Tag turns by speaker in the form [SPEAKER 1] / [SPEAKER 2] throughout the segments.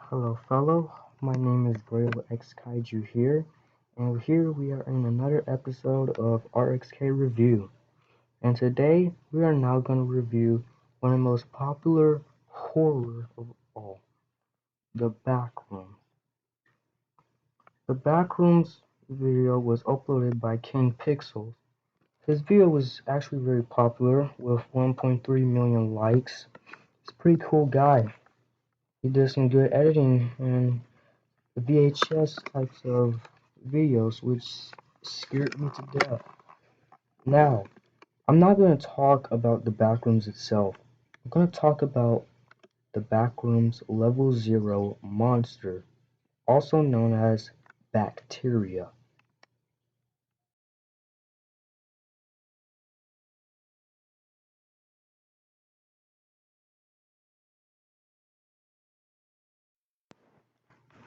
[SPEAKER 1] Hello, fellow. My name is Royal X Kaiju here, and here we are in another episode of RXK Review. And today we are now going to review one of the most popular horror of all, the Backrooms. The Backrooms video was uploaded by Kane Pixels. His video was actually very popular with 1.3 million likes. He's a pretty cool guy. He does some good editing and VHS types of videos, which scared me to death. Now, I'm not going to talk about the Backrooms itself. I'm going to talk about the Backrooms Level 0 monster, also known as bacteria.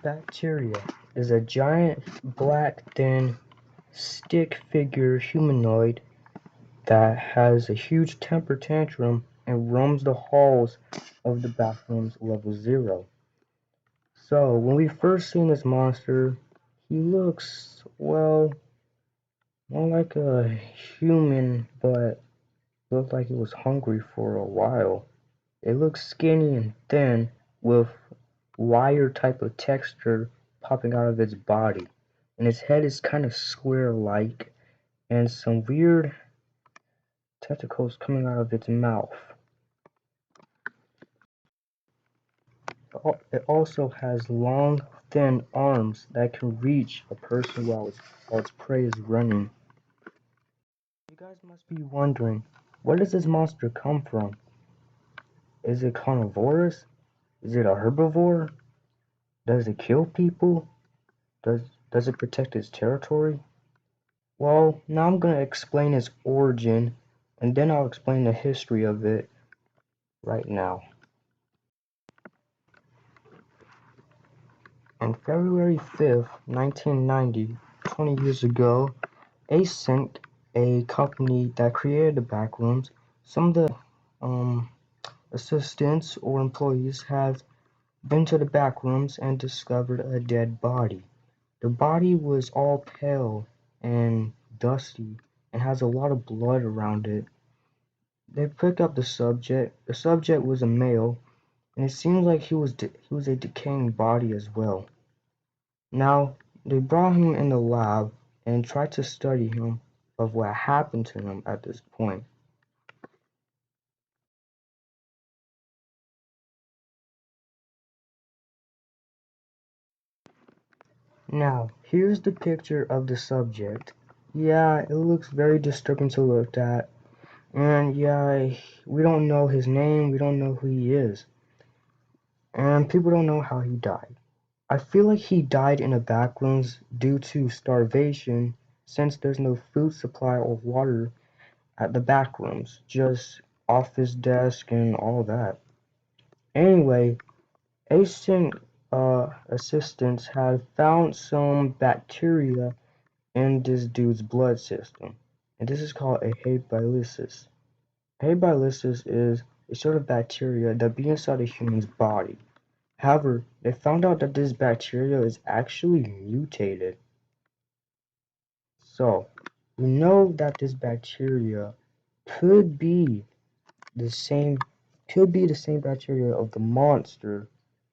[SPEAKER 1] Bacteria is a giant, black, thin, stick figure humanoid that has a huge temper tantrum and roams the halls of the Backrooms Level 0. So, when we first seen this monster, he looks, well, more like a human, but looked like he was hungry for a while. It looks skinny and thin, with wire type of texture popping out of its body. And its head is kind of square-like, and some weird tentacles coming out of its mouth. It also has long, thin arms that can reach a person while its prey is running. You guys must be wondering, where does this monster come from? Is it carnivorous? Is it a herbivore? Does it kill people? Does it protect its territory? Well, now I'm going to explain its origin, and then I'll explain the history of it right now. On February 5th, 1990, 20 years ago, Async, a company that created the Backrooms, some of the assistants or employees have been to the Backrooms and discovered a dead body. The body was all pale and dusty and has a lot of blood around it. They picked up the subject. The subject was a male, and it seems like he was a decaying body as well. Now, they brought him in the lab and tried to study him of what happened to him at this point. Now, here's the picture of the subject. Yeah, it looks very disturbing to look at. And yeah, we don't know his name, we don't know who he is. And people don't know how he died. I feel like he died in the backrooms due to starvation, since there's no food supply or water at the backrooms, just office desk and all that. Anyway, async assistants had found some bacteria in this dude's blood system, and this is called a hebelysis. Hebelysis is a sort of bacteria that be inside a human's body. However, they found out that this bacteria is actually mutated. So, we know that this bacteria could be the same the same bacteria of the monster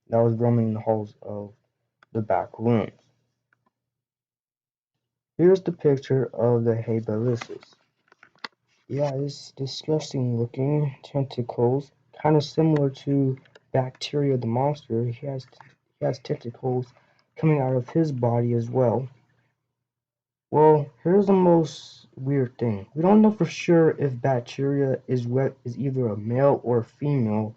[SPEAKER 1] that was roaming the halls of the back rooms. Here's the picture of the Hebelysis. Yeah, it's disgusting looking tentacles, kind of similar to Bacteria the monster. He has tentacles coming out of his body as well. Well, here's the most weird thing. We don't know for sure if Bacteria is either a male or a female,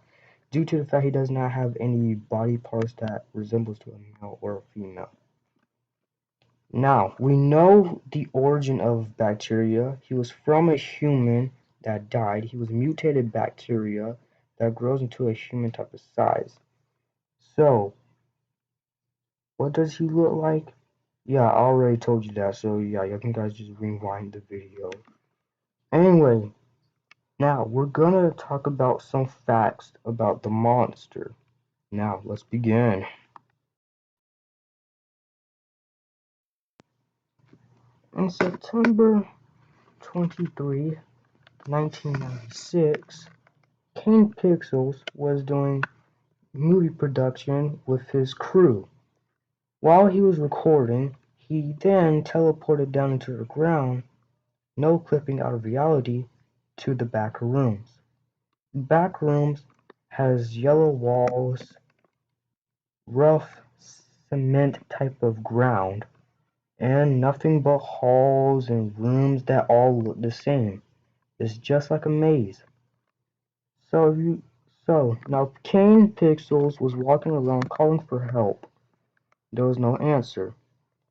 [SPEAKER 1] due to the fact he does not have any body parts that resembles to a male or a female. Now, we know the origin of bacteria. He was from a human that died. He was mutated bacteria that grows into a human type of size. So, what does he look like? Yeah, I already told you that, so yeah, you can guys just rewind the video. Anyway, now we're gonna talk about some facts about the monster. Now, let's begin. In September 23, 1996, Kane Pixels was doing movie production with his crew. While he was recording, he then teleported down into the ground, no clipping out of reality, to the back rooms. Backrooms has yellow walls, rough cement type of ground, and nothing but halls and rooms that all look the same. It's just like a maze. So now Kane Pixels was walking around calling for help. There was no answer.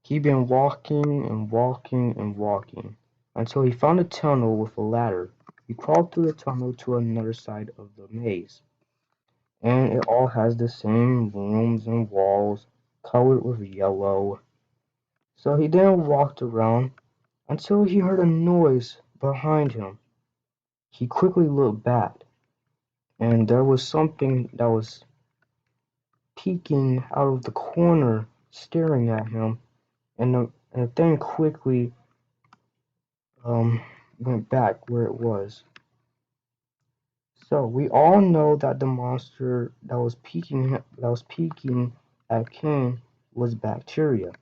[SPEAKER 1] He'd been walking and walking and walking until he found a tunnel with a ladder. He crawled through the tunnel to another side of the maze, and it all has the same rooms and walls colored with yellow. So he then walked around until he heard a noise behind him. He quickly looked back, and there was something that was peeking out of the corner staring at him, and the thing quickly um, went back where it was. So we all know that the monster that was peeking at Kane was bacteria.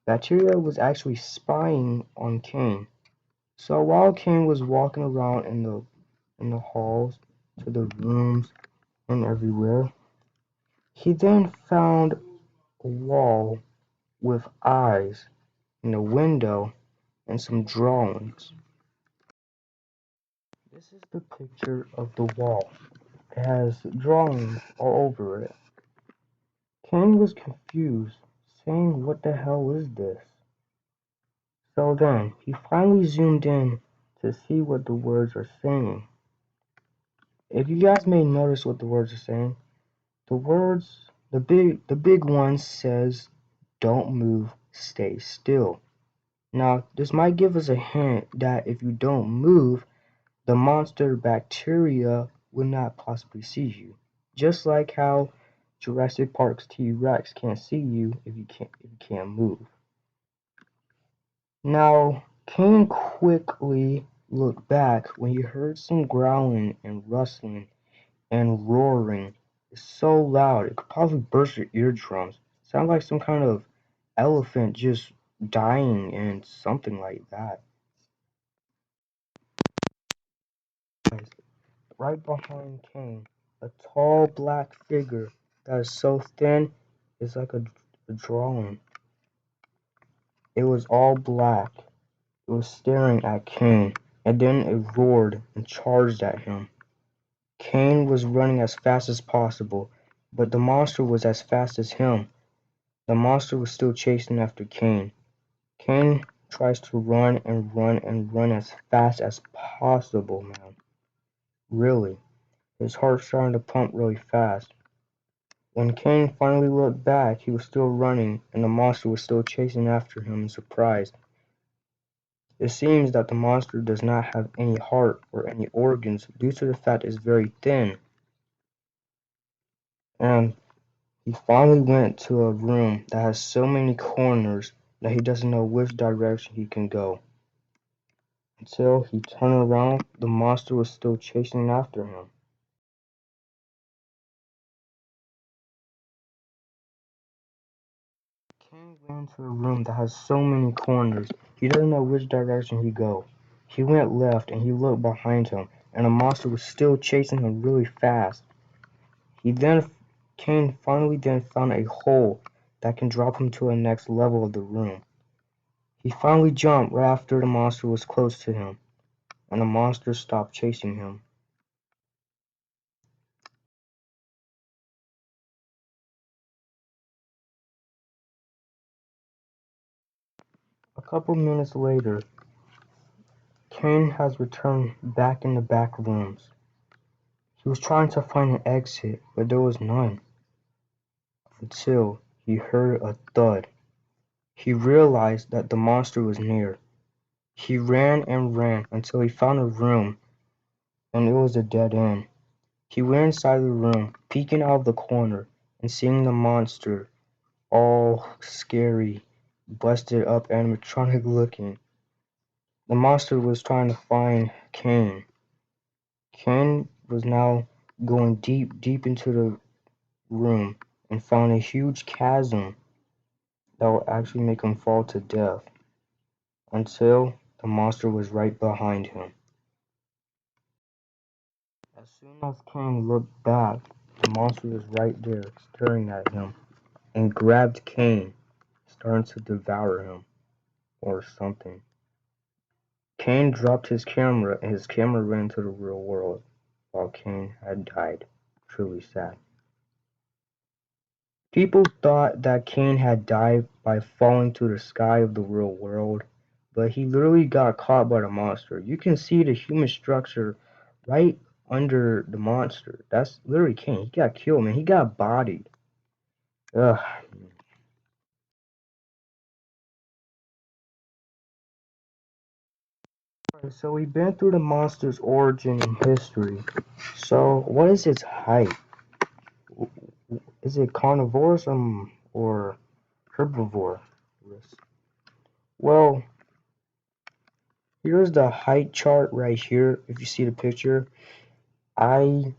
[SPEAKER 1] Bacteria was actually spying on Kane. So while Kane was walking around in the halls, to the rooms and everywhere, he then found a wall with eyes and a window and some drawings. This is the picture of the wall. It has drawings all over it. Kane was confused, saying, "What the hell is this?" So then, he finally zoomed in to see what the words are saying. If you guys may notice what the words are saying, the big one says, "Don't move, stay still." Now, this might give us a hint that if you don't move, the monster bacteria will not possibly see you. Just like how Jurassic Park's T-Rex can't see you if you can't move. Now, Kane quickly looked back when he heard some growling and rustling and roaring. It's so loud it could probably burst your eardrums. Sounds like some kind of elephant just dying and something like that. Right behind Kane, a tall black figure that is so thin it's like a drawing. It was all black. It was staring at Kane, and then it roared and charged at him. Kane was running as fast as possible, but the monster was as fast as him. The monster was still chasing after Kane. Kane tries to run and run and run as fast as possible, man. Really. His heart's starting to pump really fast. When Kane finally looked back, he was still running, and the monster was still chasing after him in surprise. It seems that the monster does not have any heart or any organs due to the fact it's very thin. And he finally went to a room that has so many corners that he doesn't know which direction he can go. Until he turned around, the monster was still chasing after him. Kane went into a room that has so many corners, he doesn't know which direction he go. He went left and he looked behind him, and the monster was still chasing him really fast. Kane finally then found a hole that can drop him to the next level of the room. He finally jumped right after the monster was close to him, and the monster stopped chasing him. A couple minutes later, Kane has returned back in the back rooms. He was trying to find an exit, but there was none, until he heard a thud. He realized that the monster was near. He ran and ran until he found a room, and it was a dead end. He went inside the room, peeking out of the corner, and seeing the monster, all scary, busted up animatronic looking. The monster was trying to find Kane. Kane was now going deep into the room and found a huge chasm that would actually make him fall to death until the monster was right behind him. As soon as Kane looked back, the monster was right there staring at him and grabbed Kane, starting to devour him or something. Kane dropped his camera and his camera ran to the real world while Kane had died. Truly sad. People thought that Kane had died by falling to the sky of the real world, but he literally got caught by the monster. You can see the human structure right under the monster. That's literally Kane. He got killed, man. He got bodied. Ugh. Alright, so we've been through the monster's origin and history. So, what is its height? Is it carnivorous or herbivorous? Well, here's the height chart right here. If you see the picture, I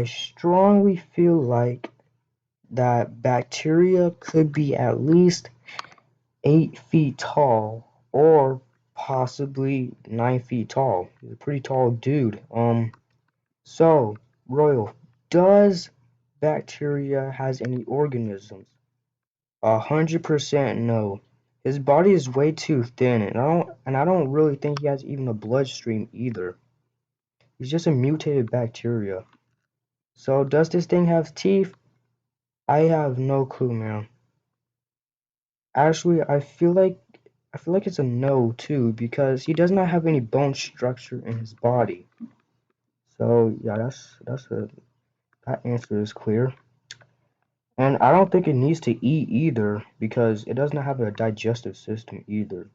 [SPEAKER 1] strongly feel like that bacteria could be at least 8 feet tall or possibly 9 feet tall. He's a pretty tall dude. So, Royal, does bacteria has any organisms? 100% no. His body is way too thin, and I don't really think he has even a bloodstream either. He's just a mutated bacteria. So does this thing have teeth? I have no clue, man. Actually, I feel like it's a no too because he does not have any bone structure in his body. So yeah, that answer is clear. And I don't think it needs to eat either because it does not have a digestive system either.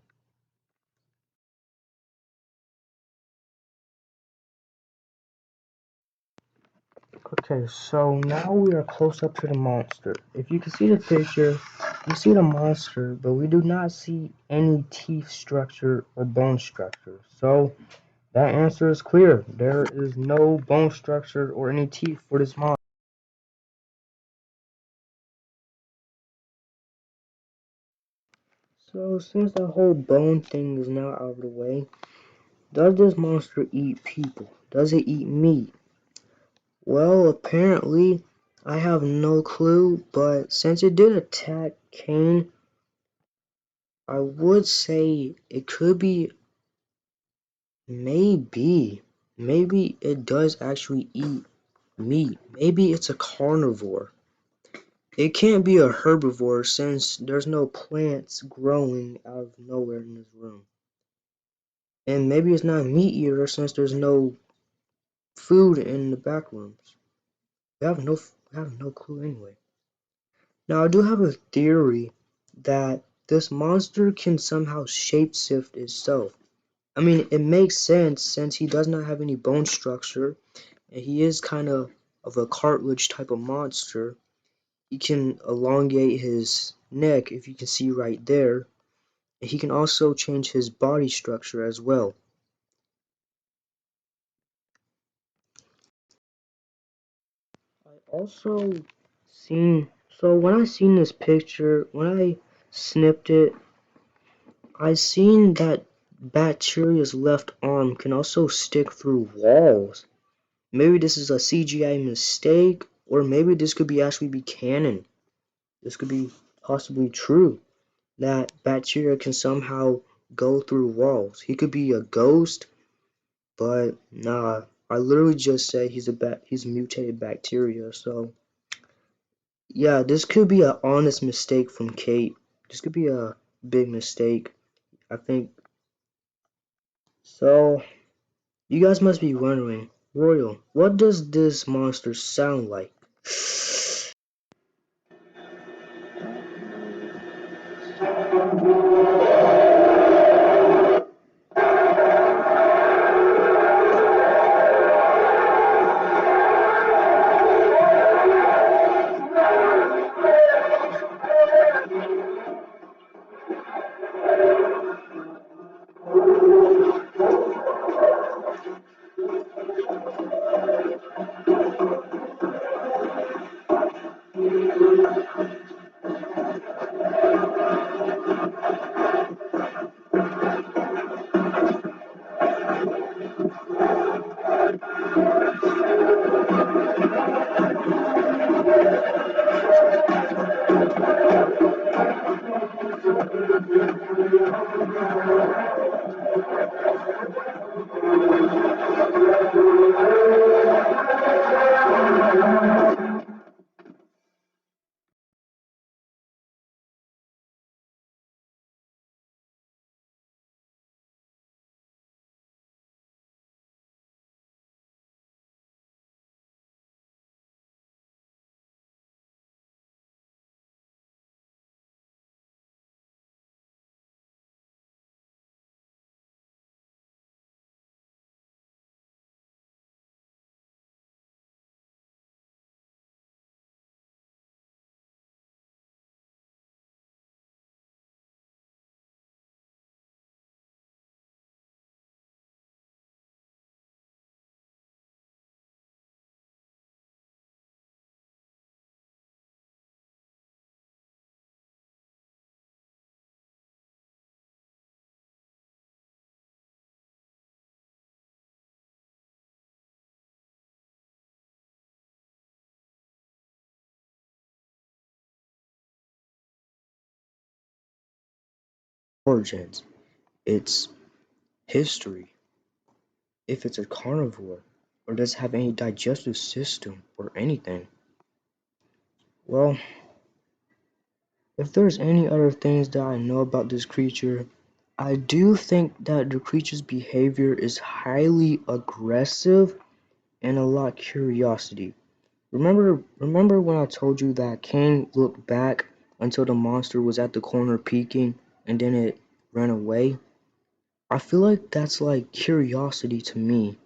[SPEAKER 1] Okay, so now we are close up to the monster. If you can see the picture, you see the monster, but we do not see any teeth structure or bone structure. So that answer is clear. There is no bone structure or any teeth for this monster. So since the whole bone thing is now out of the way, does this monster eat people? Does it eat meat? Well, apparently, I have no clue, but since it did attack Kane, I would say it could be maybe it does actually eat meat. Maybe it's a carnivore. It can't be a herbivore since there's no plants growing out of nowhere in this room. And maybe it's not a meat eater since there's no food in the back rooms. We have no clue anyway. Now I do have a theory that this monster can somehow shapeshift itself. I mean, it makes sense since he does not have any bone structure and he is kind of a cartilage type of monster. He can elongate his neck, if you can see right there, and he can also change his body structure as well. I also so when I seen this picture, when I snipped it, I seen that bacteria's left arm can also stick through walls. Maybe this is a CGI mistake, or maybe this could be actually be canon. This could be possibly true that bacteria can somehow go through walls. He could be a ghost, but nah. I literally just said he's a mutated bacteria. So yeah, this could be an honest mistake from Kate. This could be a big mistake. I think so. You guys must be wondering, Royal, what does this monster sound like? Origins, its history, if it's a carnivore, or does it have any digestive system or anything. Well, if there's any other things that I know about this creature, I do think that the creature's behavior is highly aggressive and a lot of curiosity. Remember when I told you that Kane looked back until the monster was at the corner peeking and then it ran away? I feel like that's like curiosity to me.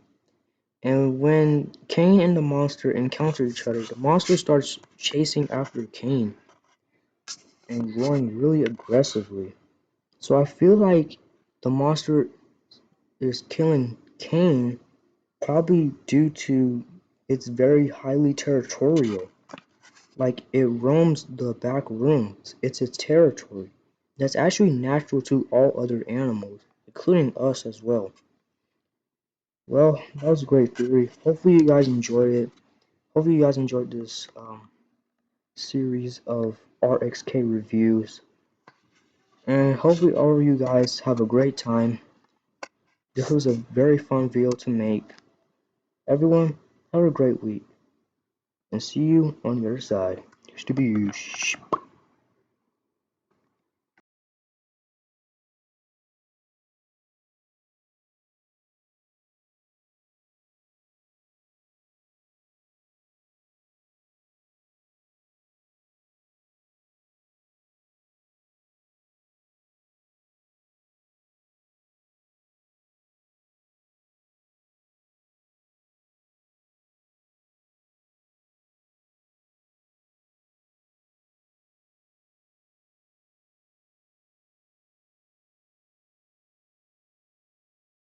[SPEAKER 1] And when Kane and the monster encounter each other, the monster starts chasing after Kane and roaring really aggressively. So I feel like the monster is killing Kane probably due to it's very highly territorial. Like it roams the back rooms. It's its territory. That's actually natural to all other animals, including us as well. Well, that was a great theory. Hopefully you guys enjoyed it. Hopefully you guys enjoyed this series of RXK reviews. And hopefully all of you guys have a great time. This was a very fun video to make. Everyone, have a great week. And see you on the other side. Used to be you.